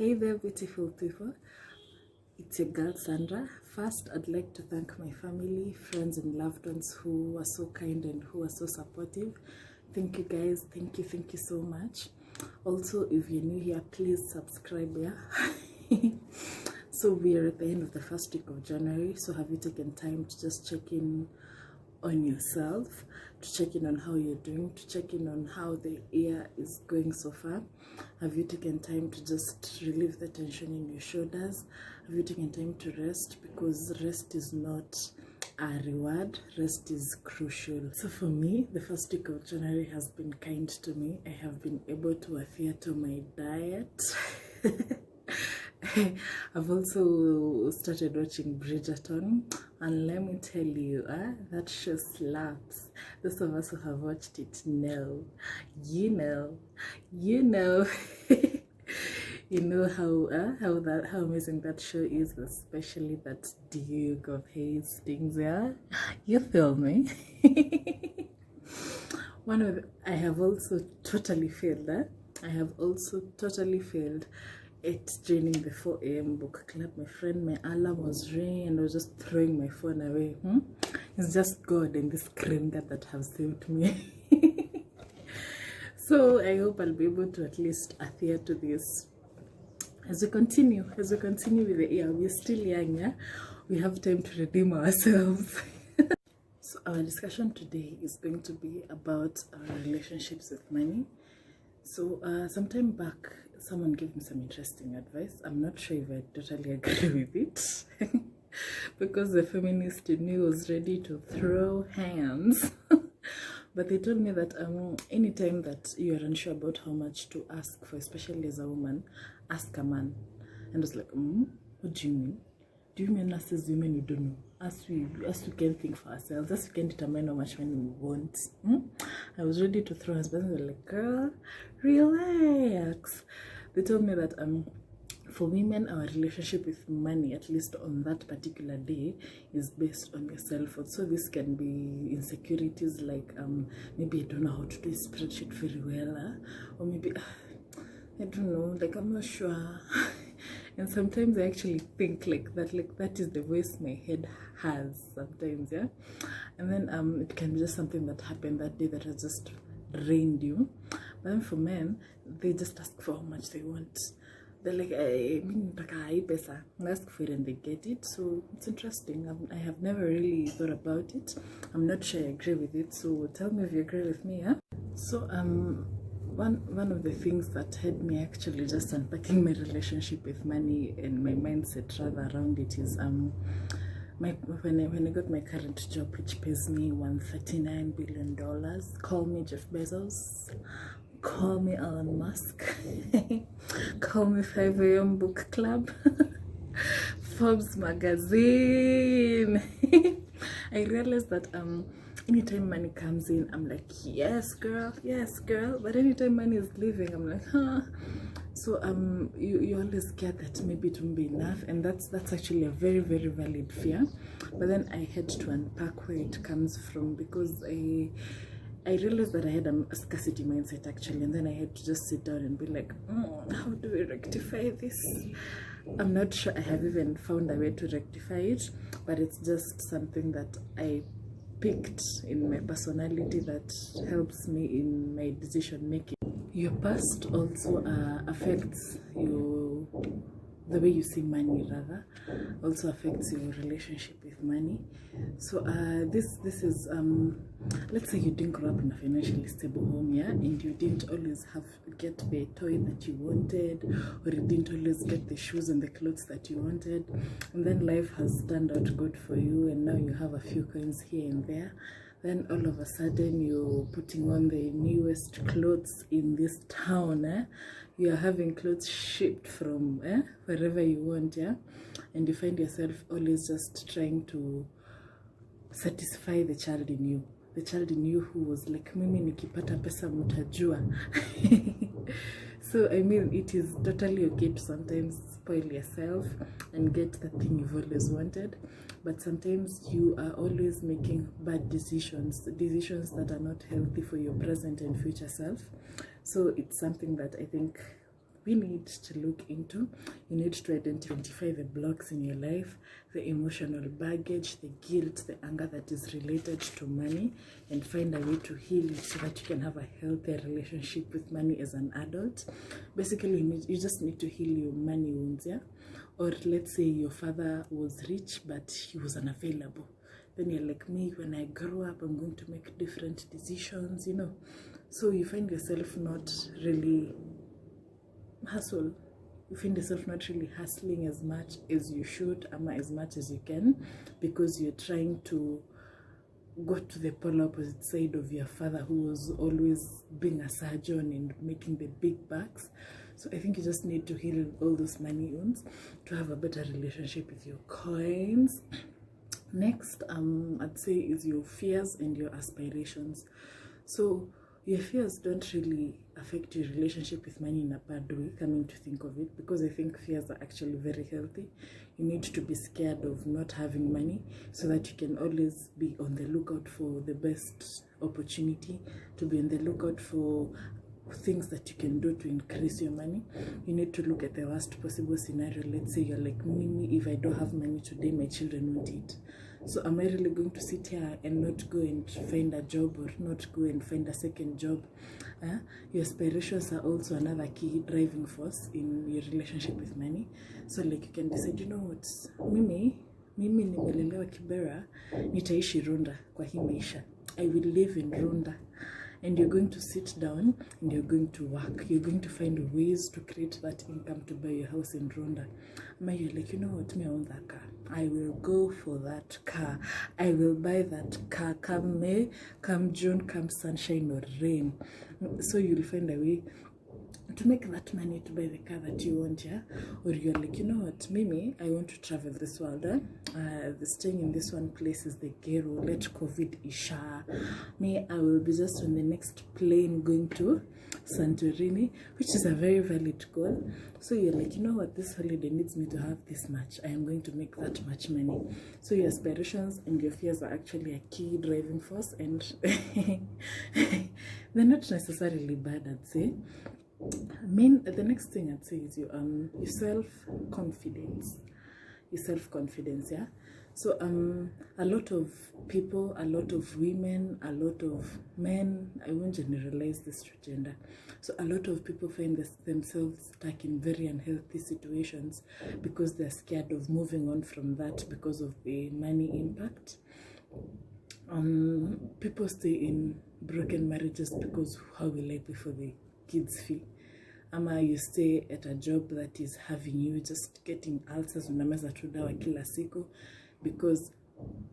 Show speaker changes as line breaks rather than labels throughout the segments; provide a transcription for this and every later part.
Hey there, beautiful people. It's your girl Sandra. First, I'd like to thank my family, friends, and loved ones who are so kind and who are so supportive. Thank you, guys. Thank you so much. Also, if you're new here, please subscribe. Yeah. So we are at the end of the first week of January. So have you taken time to just check in on yourself, to check in on how you're doing, to check in on how the year is going so far? Have you taken time to just relieve the tension in your shoulders? Have you taken time to rest? Because rest is not a reward, rest is crucial. So for me, the first week of January has been kind to me. I have been able to adhere to my diet. I've also started watching Bridgerton, and let me tell you, that show slaps. Those of us who have watched it know, you know, you know how amazing that show is, especially that Duke of Hastings. Yeah, you feel me? I have also totally failed that. I have also totally failed at joining the 4 a.m. book club. My friend, my alarm was ringing and I was just throwing my phone away. It's just God and this screen that have saved me. So I hope I'll be able to at least adhere to this as we continue with the year. We're still young, yeah? We have time to redeem ourselves. So our discussion today is going to be about our relationships with money. So sometime back, someone gave me some interesting advice. I'm not sure if I totally agree with it because the feminist in me was ready to throw hands. But they told me that anytime that you are unsure about how much to ask for, especially as a woman, ask a man. And I was like, what do you mean? Do you mean us as women we don't know? As we can think for ourselves, as we can determine how much money we want. I was ready to throw hands, but they were like, girl, relax. They told me that for women, our relationship with money, at least on that particular day, is based on your self-worth. So this can be insecurities like maybe I don't know how to do a spreadsheet very well, or maybe I don't know, like I'm not sure. And sometimes I actually think like that is the voice my head has sometimes, yeah. And then it can be just something that happened that day that has just drained you. But then for men, they just ask for how much they want. They're like, I ask for it and they get it. So it's interesting. I have never really thought about it. I'm not sure I agree with it. So tell me if you agree with me, yeah? So one of the things that had me actually just unpacking my relationship with money and my mindset rather around it is when I got my current job, which pays me $139 billion. Call me Jeff Bezos, call me Elon Musk, call me 5 a.m. book club, Forbes magazine. I realized that anytime money comes in, I'm like, yes girl, but anytime money is leaving, I'm like, huh. So you always get that maybe it won't be enough, and that's actually a very, very valid fear. But then I had to unpack where it comes from, because I realized that I had a scarcity mindset actually, and then I had to just sit down and be like, how do we rectify this? I'm not sure I have even found a way to rectify it, but it's just something that I picked in my personality that helps me in my decision making. Your past also affects the way you see money, rather also affects your relationship with money. So this is let's say you didn't grow up in a financially stable home, yeah, and you didn't always get the toy that you wanted, or you didn't always get the shoes and the clothes that you wanted, and then life has turned out good for you and now you have a few coins here and there. Then all of a sudden you're putting on the newest clothes in this town, you are having clothes shipped from wherever you want, yeah, and you find yourself always just trying to satisfy the child in you who was like, mimi nikipata pesa mutajua. So I mean, it is totally okay to sometimes spoil yourself and get the thing you've always wanted, but sometimes you are always making bad decisions that are not healthy for your present and future self. So it's something that I think we need to look into. You need to identify the blocks in your life, the emotional baggage, the guilt, the anger that is related to money, and find a way to heal it so that you can have a healthier relationship with money as an adult. Basically, you just need to heal your money wounds, yeah? Or let's say your father was rich, but he was unavailable. Then you're like, me, when I grow up, I'm going to make different decisions, you know. So you find yourself not really hustle. You find yourself not really hustling as much as you should, as much as you can, because you're trying to go to the polar opposite side of your father, who was always being a surgeon and making the big bucks. So I think you just need to heal all those money wounds to have a better relationship with your coins. Next, I'd say is your fears and your aspirations. So your fears don't really affect your relationship with money in a bad way, coming to think of it, because I think fears are actually very healthy. You need to be scared of not having money so that you can always be on the lookout for the best opportunity, to be on the lookout for things that you can do to increase your money. You need to look at the worst possible scenario. Let's say you're like, Mimi, if I don't have money today, my children won't eat. So am I really going to sit here and not go and find a job, or not go and find a second job? Your aspirations are also another key driving force in your relationship with money. So like you can decide, you know what, mimi nimelelewa Kibera, nitaishi Runda kwa hii maisha. I will live in Runda. And you're going to sit down and you're going to work. You're going to find ways to create that income to buy your house in Rwanda. You're like, you know what, me, I want that car. I will go for that car. I will buy that car come May, come June, come sunshine or rain. So you'll find a way to make that money to buy the car that you want, yeah? Or you're like, you know what, Mimi, I want to travel this world, staying in this one place is the ghetto, let COVID isha. Me, I will be just on the next plane going to Santorini, which is a very valid goal. So you're like, you know what, this holiday needs me to have this much. I am going to make that much money. So your aspirations and your fears are actually a key driving force, and they're not necessarily bad, I'd say. The next thing I'd say is your self-confidence. Your self-confidence, yeah? So a lot of people, a lot of women, a lot of men, I won't generalize this to gender. So a lot of people find themselves stuck in very unhealthy situations because they're scared of moving on from that because of the money impact. People stay in broken marriages because how will I pay for the kids' fee? You stay at a job that is having you just getting ulcers, unameza tu dawa kila siku, because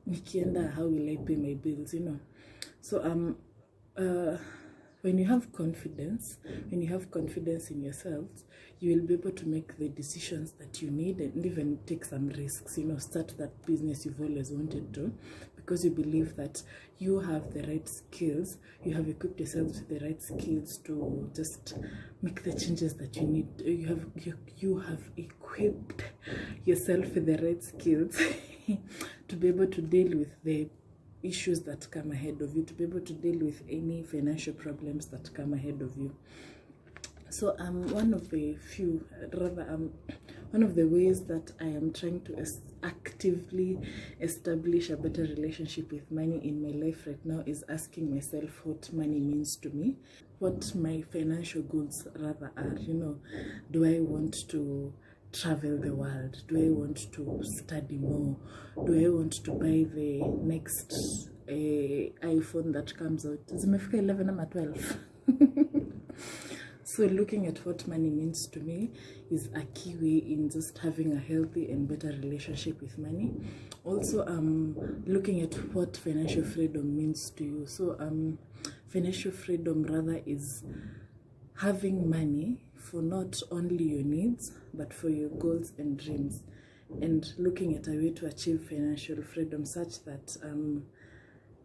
nikienda, how will I pay my bills, you know? So when you have confidence in yourself, you will be able to make the decisions that you need and even take some risks, you know, start that business you've always wanted to, because you believe that you have the right skills, you have equipped yourself with the right skills to just make the changes that you need. You have equipped yourself with the right skills to be able to deal with the issues that come ahead of you, to be able to deal with any financial problems that come ahead of you. So one of the ways that I am trying to actively establish a better relationship with money in my life right now is asking myself what money means to me, what my financial goals rather are. You know, do I want to travel the world? Do I want to study more? Do I want to buy the next iPhone that comes out? Zimefika 11 or 12. So looking at what money means to me is a key way in just having a healthy and better relationship with money. Also, looking at what financial freedom means to you. So financial freedom rather is having money for not only your needs, but for your goals and dreams. And looking at a way to achieve financial freedom such that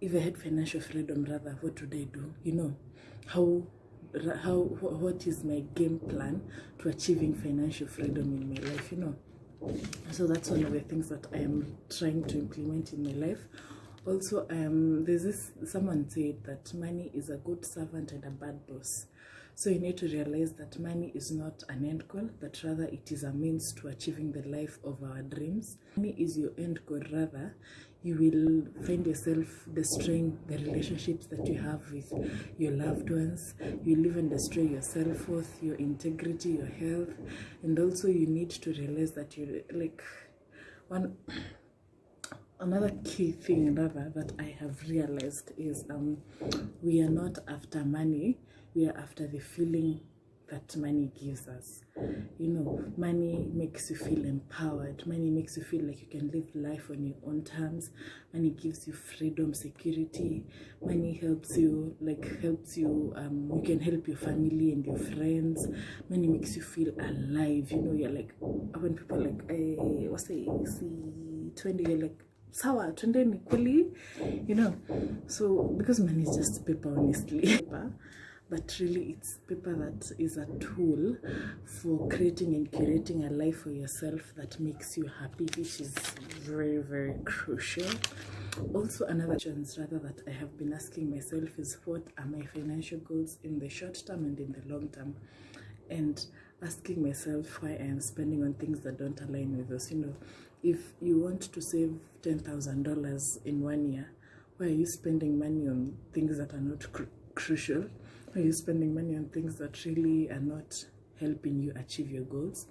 if I had financial freedom rather, what would I do? You know, what is my game plan to achieving financial freedom in my life, you know? So that's one of the things that I am trying to implement in my life. Also, someone said that money is a good servant and a bad boss. So you need to realize that money is not an end goal, but rather it is a means to achieving the life of our dreams. Money is your end goal, rather you will find yourself destroying the relationships that you have with your loved ones. You will even destroy your self-worth, your integrity, your health. And also you need to realize that you like another key thing rather that I have realized is we are not after money, we are after the feeling that money gives us. You know, money makes you feel empowered, money makes you feel like you can live life on your own terms, money gives you freedom, security, money helps you you can help your family and your friends, money makes you feel alive. You know, you're like, when people like see 20, you're like sawa twendeni kweli, you know. So because money is just paper, honestly, but really it's paper that is a tool for creating and curating a life for yourself that makes you happy, which is very, very crucial. Also, another question rather that I have been asking myself is, what are my financial goals in the short term and in the long term? And asking myself why I am spending on things that don't align with us. You know, if you want to save $10,000 in 1 year, why are you spending money on things that are not crucial? Why are you spending money on things that really are not helping you achieve your goals?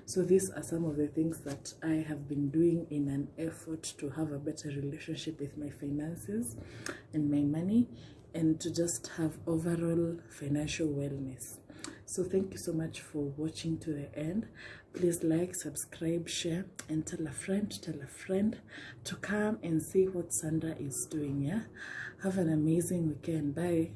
So these are some of the things that I have been doing in an effort to have a better relationship with my finances and my money, and to just have overall financial wellness. So thank you so much for watching to the end. Please like, subscribe, share, and tell a friend to come and see what Sandra is doing. Yeah, have an amazing weekend. Bye.